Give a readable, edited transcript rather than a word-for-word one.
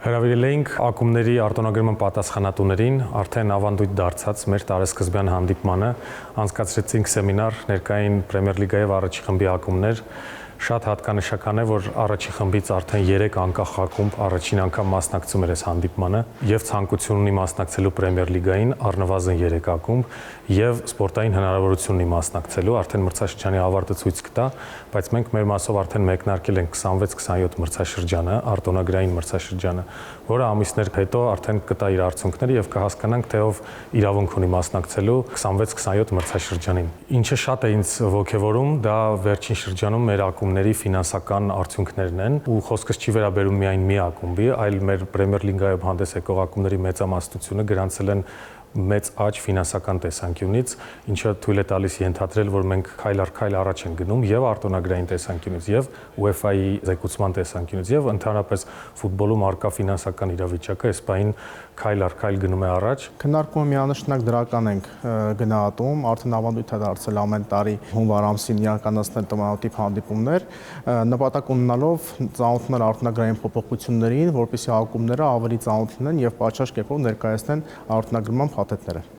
Հրավիրել էինք ակումբների արտոնագրման պատասխանատուներին արդեն ավանդույթ դարձած մեր տարեսկզբյան հանդիպմանը անցկացրեցինք սեմինար ներկային Պրեմիեր լիգայի եւ առաջի խմբի ակումբներ շատ հատկանշական է որ առաջի խմբից արդեն 3 անկախ ակումբ առաջին անգամ մասնակցում էր այս հանդիպմանը եւ ցանկություն ունի մասնակցելու Պրեմիեր լիգային առնվազն 3 ակումբ եւ սպորտային հնարավորություն ունի մասնակցելու արդեն մրցաշրջանի ավարտը ցույց կտա բայց մենք մեր մասով արդեն մեկնարկել ենք 26-27 մրցաշրջանը արտոնագրային մրցաշրջանը որը ամիսներ հետո արդեն կտա իր արդյունքները եւ կհասկանանք թե ով իրավունք ունի մասնակցելու 26-27 մրցաշրջանին ինչը շատ է ինձ ողջևորում դա վերջին շրջանում մեր ակումբների ֆինանսական արդյունքներն են ու խոսքս չի վերաբերում միայն մի ակումբի այլ մեր Պրեմիեր լիգայով հանդես եկող ակումբների մեծամասնությունը գրանցել են մեծ աճ ֆինանսական տեսանկյունից, ինչը թույլ է տալիս ենթադրել, որ մենք քայլ առ քայլ առաջ ենք գնում եւ արտոնագրային տեսանկյունից եւ UEFA-ի զեկուցման տեսանկյունից եւ ընդհանրապես ֆուտբոլում արկա ֆինանսական իրավիճակը այս պահին քայլ առ քայլ գնում է առաջ։ Քննարկումը միանշանակ դրական ենք գնահատում, արդեն ավանդույթ է դարձել ամեն տարի հունվար ամսին իրականացնել տոմատիվ հանդիպումներ, նպատակ ունենալով ծանոթանալ արտոնագրային փոփոխություններին, որպեսզի ակումբները ավելի ծանոթ լինեն եւ պատշաճ կերպով ներկայացնեն արտոնագրման փաթեթները։